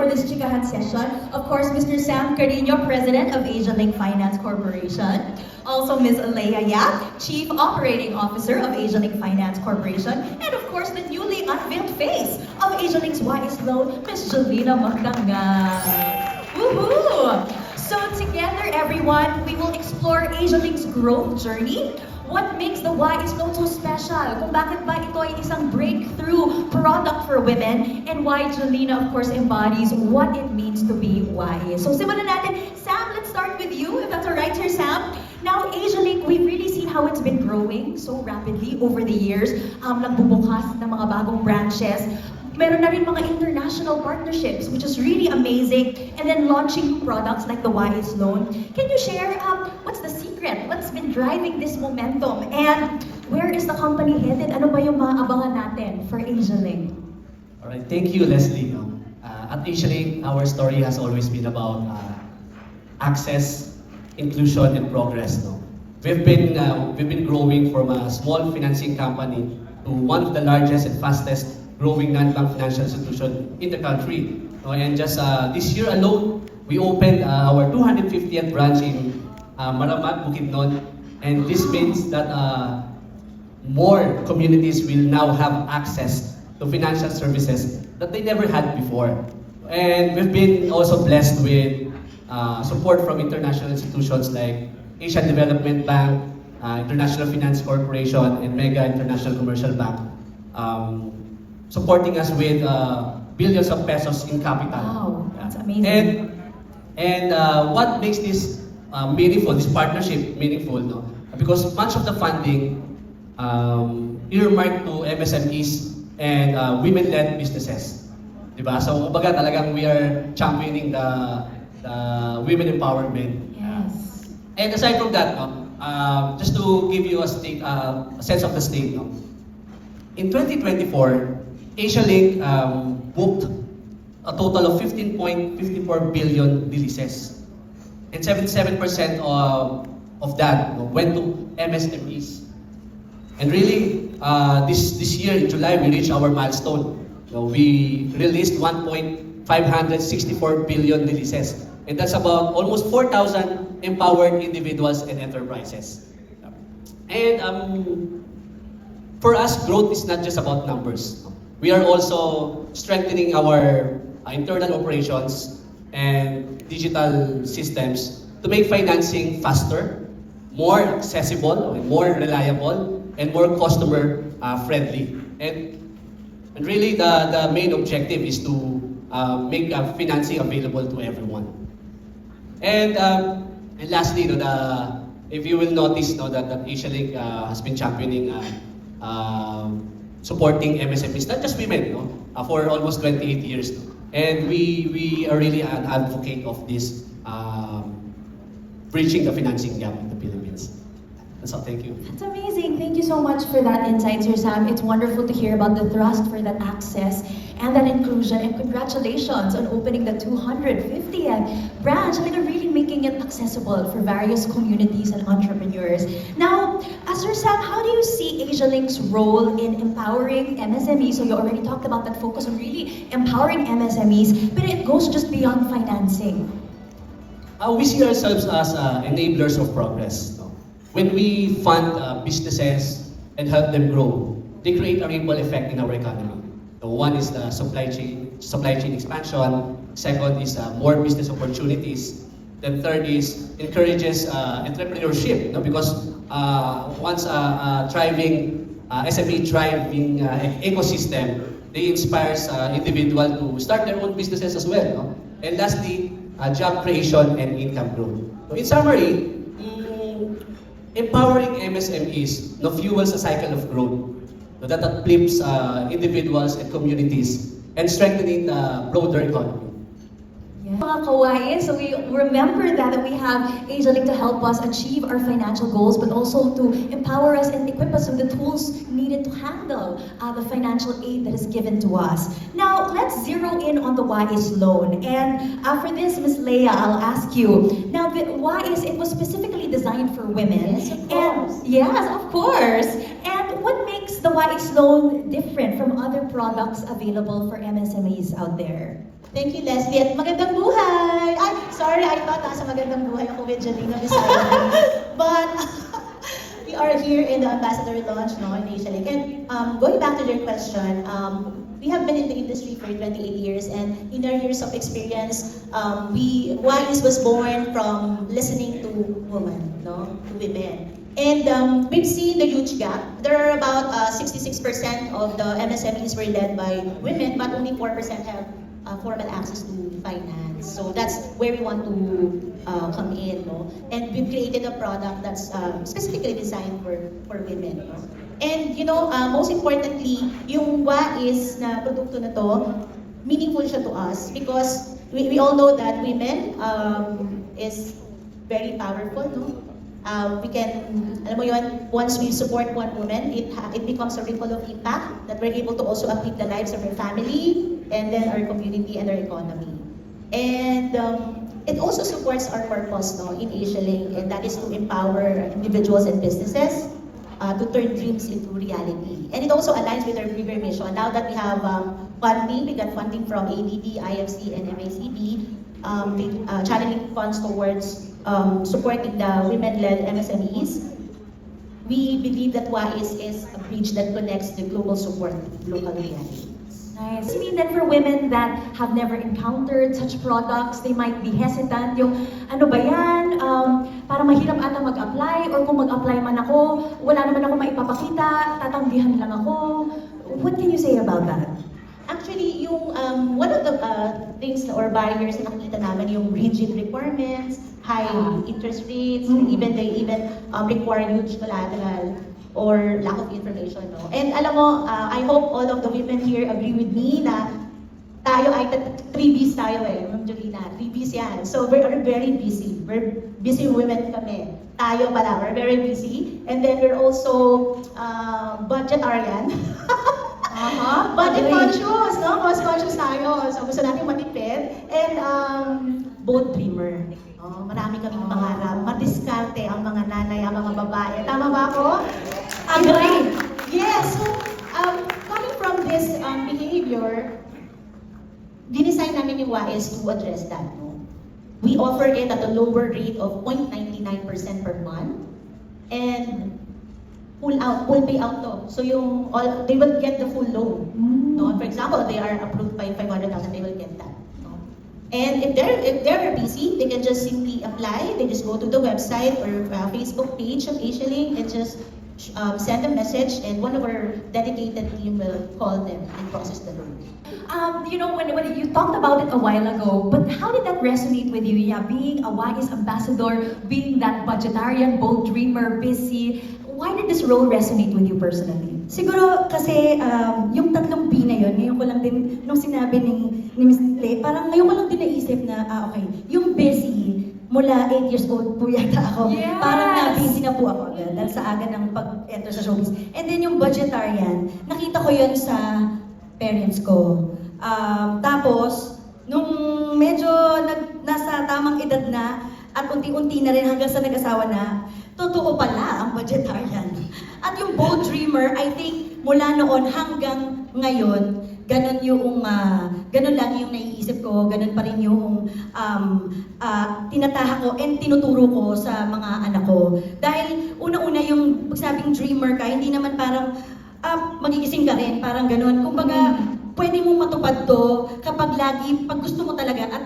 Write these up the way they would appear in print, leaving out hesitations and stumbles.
this Chikahan session. Of course, Mr. Sam Carino, President of AsiaLink Finance Corporation. Also, Ms. Leia Yap, Chief Operating Officer of AsiaLink Finance Corporation. And of course, the newly unveiled face of AsiaLink's YS Loan, Ms. Jolina Magdanga. Woohoo! So together, everyone, we will explore AsiaLink's growth journey. What makes the YS Loan so special? Kung bakit ba ito ay isang breakthrough product for women, and why Jolina, of course, embodies what it means to be YS. So simulan natin. Sam, let's start with you, if that's alright, Sir Sam. Now, AsiaLink, we've really seen how it's been growing so rapidly over the years. Nagbubukas ng mga bagong branches. Meron na rin mga international partnerships, which is really amazing. And then launching new products like the YS Loan. Can you share what's the secret? What's been driving this momentum? And where is the company headed? Ano ba yung mga abangan natin for AsiaLink? Alright, thank you, Leslie. At AsiaLink, our story has always been about access, inclusion, and progress. We've been growing from a small financing company to one of the largest and fastest growing non-bank financial institution in the country. And just this year alone, we opened our 250th branch in Maramat, Bukidnon, and this means that more communities will now have access to financial services that they never had before. And we've been also blessed with support from international institutions like Asian Development Bank, International Finance Corporation, and Mega International Commercial Bank, supporting us with billions of pesos in capital. Wow, that's amazing. And what makes this meaningful, this partnership meaningful, because much of the funding earmarked to MSMEs and women-led businesses. Diba? So, kumbaga talagang we are championing the women empowerment. Yes. And aside from that, just to give you a sense of the state, in 2024, AsiaLink booked a total of 15.54 billion releases. And 77% of that went to MSMEs. And really, this year in July, we reached our milestone. We released 1.564 billion releases. And that's about almost 4,000 empowered individuals and enterprises. And for us, growth is not just about numbers. We are also strengthening our internal operations and digital systems to make financing faster, more accessible, more reliable, and more customer friendly. And really, the main objective is to make financing available to everyone. And lastly, if you will notice that AsiaLink has been championing supporting MSMEs, not just women, for almost 28 years. And we are really an advocate of this breaching the financing gap in the Philippines. That's all, thank you. That's amazing. Thank you so much for that insight, Sir Sam. It's wonderful to hear about the thrust for that access and that inclusion. And congratulations on opening the 250th branch. I mean, they're really making it accessible for various communities and entrepreneurs. Now, Sir Sam, how do you see AsiaLink's role in empowering MSMEs? So you already talked about that focus on really empowering MSMEs, but it goes just beyond financing. We see ourselves as enablers of progress. When we fund businesses and help them grow, they create a ripple effect in our economy. So one is the supply chain expansion. Second is more business opportunities. Then third is encourages entrepreneurship. Because once a thriving SME thriving ecosystem, they inspires individual to start their own businesses as well. And lastly, job creation and income growth. So in summary, empowering MSMEs fuels a cycle of growth that uplifts individuals and communities and strengthening the broader economy. Mga kawaii, so we remember that we have AsiaLink to help us achieve our financial goals, but also to empower us and equip us with the tools needed to handle the financial aid that is given to us. Now, let's zero in on the YS Loan. And for this, Ms. Leia, I'll ask you. Now, the YS, it was specifically designed for women. Yes, of course. Yes, of course. And what makes the Wais Loan different from other products available for MSMEs out there? Thank you, Leslie. At magandang buhay! Ay, sorry, I thought nasa magandang buhay ako with Janina Bisaya. But we are here in the ambassador launch no, in Asia Link. And going back to your question, we have been in the industry for 28 years, and in our years of experience, Wise was born from listening to women, no, to women. And we've seen the huge gap. There are about 66% of the MSMEs were led by women, but only 4% have formal access to finance. So that's where we want to come in, no? And we've created a product that's specifically designed for women, no? And you know, most importantly, yung WAIS na produkto na to, meaningful siya to us because we all know that women is very powerful, no? We can, alam mo yun, once we support one woman, it becomes a ripple of impact that we're able to also uplift the lives of our family, and then our community and our economy. And it also supports our purpose no, in Asia Link, and that is to empower individuals and businesses to turn dreams into reality. And it also aligns with our bigger mission. Now that we have funding, we got funding from ADB, IFC, and MACB, channeling funds towards supporting the women-led MSMEs. We believe that WAIS is a bridge that connects the global support with local reality. Nice. I mean that for women that have never encountered such products, they might be hesitant. Yung, ano ba yan? Para mahirap ata mag-apply, or kung mag-apply man ako, wala naman ako maipapakita, tatanggihan lang ako. What can you say about that? Actually, yung one of the things or barriers na nakita namin yung rigid requirements, high interest rates, they even require huge collateral or lack of information, no? And alam mo, I hope all of the women here agree with me na tayo ay 3Bs tayo eh, Ma'am Jolina, 3Bs yan. So we're very busy. We're busy women kami. Tayo pala, we're very busy. And then we're also budgetarian. Budget conscious, no? Cost conscious tayo. So gusto natin matipid. And bold dreamer. Marami kaming pangarap. Madiskarte ang mga nanay, ang mga babae. Tama ba ako? Agree. Yes. So, coming from this behavior, dinesign namin yung WAIS to address that. No? We offer it at a lower rate of 0.99% per month. And full payout to. So they will get the full loan. No? For example, they are approved by 500,000, they will get that. No? And if they're busy, they can just simply apply. They just go to the website or Facebook page of Asia Link and just send a message, and one of our dedicated team will call them and process the loan. You know, when you talked about it a while ago, but how did that resonate with you? Yeah, being a WAIS ambassador, being that budgetarian, bold dreamer, busy. Why did this role resonate with you personally? Siguro kasi yung tatlong B na yun, ngayon ko lang din, nung sinabi ni Ms. Le, parang ngayon ko lang din naisip na, okay, yung busy, mula 8 years old po yata ako. Yes! Parang na-busy na po ako agad dahil sa aga ng pag-enter sa showbiz. And then yung budgetarian, nakita ko yun sa parents ko. Tapos, nung medyo nasa tamang edad na, at unti-unti na rin hanggang sa nag-asawa na, totoo pala ang budgetarian. At yung bold dreamer, I think, mula noon hanggang ngayon, ganun lang yung naiisip ko, ganun pa rin yung tinataha ko and tinuturo ko sa mga anak ko. Dahil una-una yung pagsabing dreamer ka, hindi naman parang magigising ka rin, parang ganun. Kumbaga, pwede mong matupad to kapag lagi, pag gusto mo talaga, at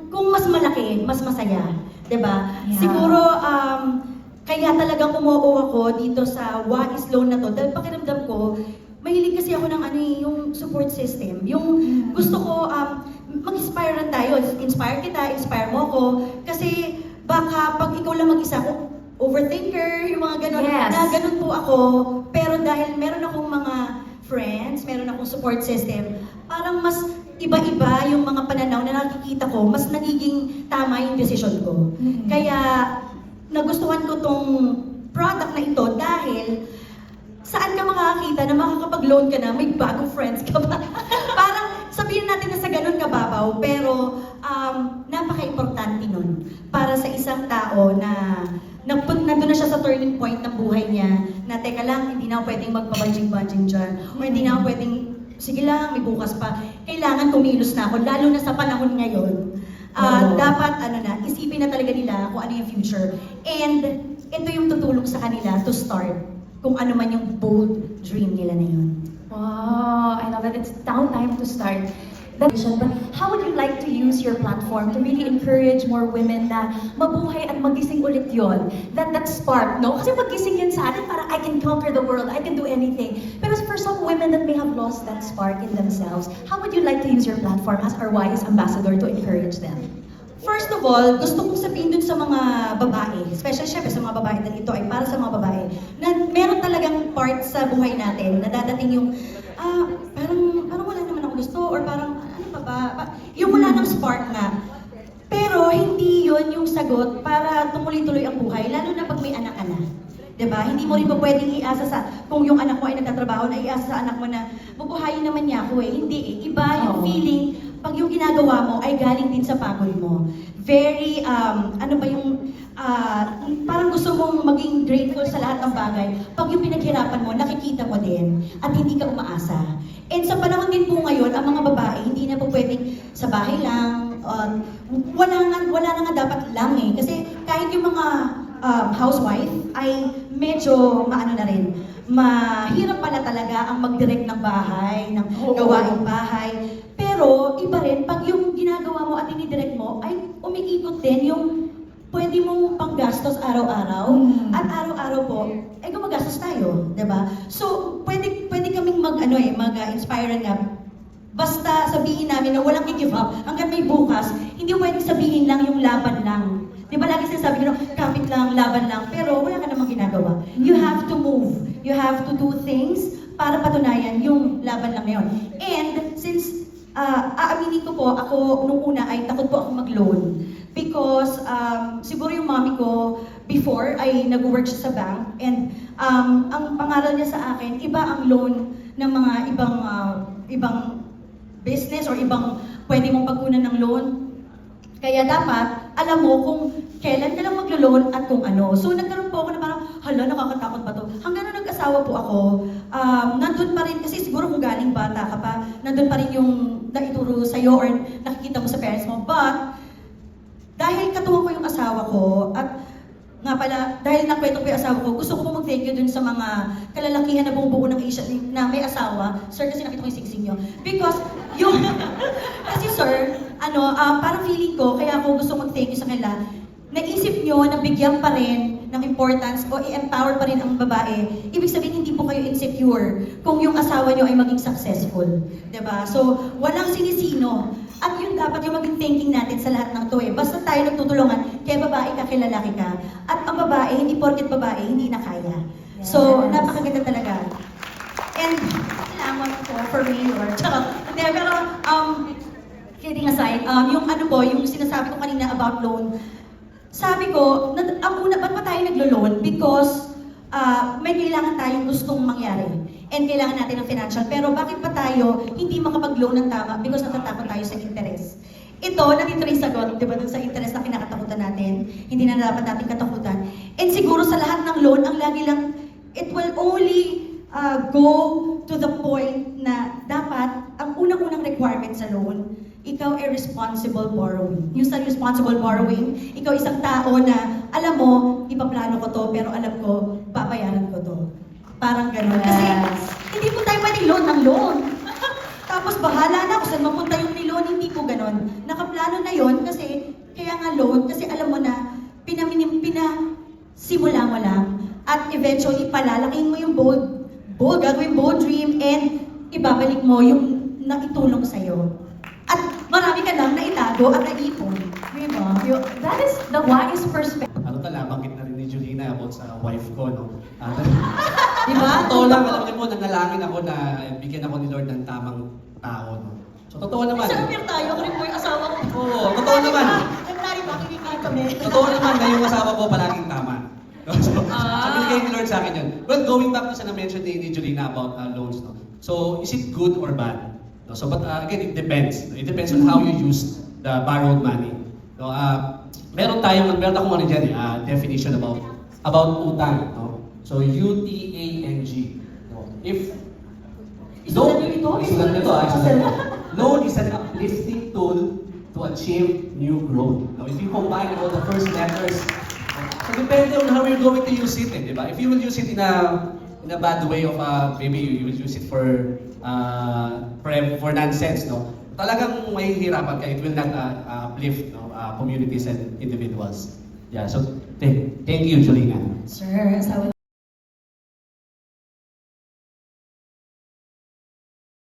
kung mas malaki, mas masaya. Diba? Yeah. Siguro, kaya talagang umuo ako dito sa WAIS loan na to, dahil pakiramdam ko, mahilig kasi ako ng yung support system. Yung gusto ko, mag-inspire lang tayo. Inspire kita, inspire mo ako. Kasi baka pag ikaw lang mag-isa, overthinker, yung mga ganun. Yes. Na ganun po ako. Pero dahil meron akong mga friends, meron akong support system, parang mas iba-iba yung mga pananaw na nakikita ko, mas nagiging tama yung decision ko. Kaya nagustuhan ko tong product na ito dahil saan ka makakakita na makakapag-loan ka na, may bagong friends ka ba? Parang sabihin natin na sa ganun kababaw, pero napaka-importante nun para sa isang tao na nandun na siya sa turning point ng buhay niya, na teka lang, hindi na ako pwedeng magpabadjing-badjing dyan, or hindi na ako pwedeng, sige lang, may bukas pa. Kailangan kumilos na ako, lalo na sa panahon ngayon. Dapat, isipin na talaga nila kung ano yung future. And, ito yung tutulong sa kanila to start kung ano man yung bold dream nila na yun. Wow, I love it. It's now time to start. But how would you like to use your platform to really encourage more women na mabuhay at magising ulit yon? That spark, no? Kasi magising yun sa atin para I can conquer the world, I can do anything. Pero for some women that may have lost that spark in themselves, how would you like to use your platform as our wise ambassador to encourage them? First of all, gusto kong sabihin dun sa mga babae, especially syempre sa mga babae, dahil ito ay para sa mga babae, na meron talagang part sa buhay natin na dadating yung, parang wala naman ako gusto, or parang, ano pa ba? Yung wala ng spark nga. Pero hindi yon yung sagot para tumuloy-tuloy ang buhay, lalo na pag may anak ka na. Diba? Hindi mo rin pa pwedeng iasa sa, kung yung anak mo ay nagtatrabaho, na iasa sa anak mo na, bubuhayin naman niya ako eh. Hindi eh. Iba yung feeling, pag yung ginagawa mo ay galing din sa pagod mo. Very, parang gusto mong maging grateful sa lahat ng bagay. Pag yung pinaghirapan mo, nakikita mo din, at hindi ka umaasa. And sa panahon din po ngayon, ang mga babae, hindi na po pwedeng sa bahay lang, wala na nga dapat lang eh. Kasi kahit yung mga housewife ay medyo mahirap pala talaga ang mag-direct ng bahay, ng gawaing bahay. Pero iba rin, pag yung ginagawa mo at inidirect mo, ay umiikot din yung pwede mong panggastos araw-araw. At araw-araw po, ay gumagastos tayo, di ba? So, pwede kaming mag-inspire nga. Basta sabihin namin na walang i-give up, hanggang may bukas, hindi pwedeng sabihin lang yung laban lang. Di ba lagi sinasabi nyo, kapit lang, laban lang, pero wala ka namang ginagawa. You have to move. You have to do things para patunayan yung laban lang na yun. And since aaminin ko po, ako nung una ay takot po ako mag-loan. Because siguro yung mommy ko before ay nag-work siya sa bank, and ang pangaral niya sa akin, iba ang loan ng mga ibang business or ibang pwede mong pagkunan ng loan. Kaya dapat, alam mo kung kailan ka lang maglo-loan at kung ano. So nagkaroon po ako na parang, hala, nakakatakot ba to? Hanggang nung nag-asawa po ako, nandun pa rin, kasi siguro kung galing bata ka pa, nandun pa rin yung naituro sa'yo or nakikita mo sa parents mo. But, dahil katuwa ko yung asawa ko, at nga pala, dahil nakwento ko yung asawa ko, gusto ko po mag-thank you dun sa mga kalalakihan na bumubuo ng Asia na may asawa. Sir, kasi nakita ko yung singsing nyo. Because, yung, kasi sir, parang feeling ko, kaya ako gusto mag-thank you sa kanila, naisip nyo na bigyan pa rin ng importance o i-empower pa rin ang babae. Ibig sabihin, hindi po kayo insecure kung yung asawa nyo ay maging successful. Diba? So, walang sinisino. At yun dapat yung maging thinking natin sa lahat ng to eh. Basta tayo nagtutulungan, kaya babae ka, kaya lalaki ka. At ang babae, hindi porket babae, hindi na kaya. So, napakaganda talaga. And, salamat po for me or charot. Hindi, pero, kidding aside, yung sinasabi ko kanina about loan, sabi ko, ang una, ba't pa tayo naglo-loan? Because may kailangan tayong gustong mangyari. And kailangan natin ng financial. Pero bakit pa tayo hindi makapag-loan ng tama? Because natatakot tayo sa interest. Ito, nandito rin sagot, di ba, dun sa interest na kinakatakutan natin. Hindi na dapat natin katakutan. And siguro sa lahat ng loan, ang lagi lang, it will only go to the point na dapat, ang unang-unang requirement sa loan, ikaw ay responsible borrowing. Yung sa responsible borrowing, ikaw isang tao na, alam mo, ipaplano ko to, pero alam ko, babayaran ko to. Parang gano'n. Kasi, hindi po tayo pwedeng loan ng loan. Tapos bahala na kung saan mapunta yung ni-loan, hindi po gano'n. Nakaplano na yon kasi, kaya nga loan, kasi alam mo na, pinasimula mo lang, at eventually, palalaking mo yung gagawin bold dream, and ibabalik mo yung naitulong sa'yo. At marami ka lang na itago at naipon. Diba? That is the wise perspective. Banggit na rin ni Julina about sa wife ko, no? Diba? Totoo lang, alam niyo po, nanalangin ako na bigyan ako ni Lord ng tamang tao, no? So, totoo naman. Sa kapir tayo, ako rin po yung asawa ko. Oo, totoo naman. Nagtari ba, kikikilig kami. Totoo naman na yung asawa ko palaging tama. So binigay ni Lord sa akin yun. Well, going back to sa na-mention ni Julina about loans, no? So, is it good or bad? No? So, but again, it depends. It depends on how you use the borrowed money. No? Meron akong definition about about utang, no? So UTANG. No? If Isulat niyo ito? isulat nito, isulat nito. Loan is an uplifting tool to achieve new growth. Now, if you combine all the first letters, so depende on how you're going to use it, di ba? If you will use it in a bad way of maybe you will use it for nonsense, no? Talagang mahihirapan ka. It will not uplift, no, communities and individuals. Yeah, so thank you, Julina. Sir, asawa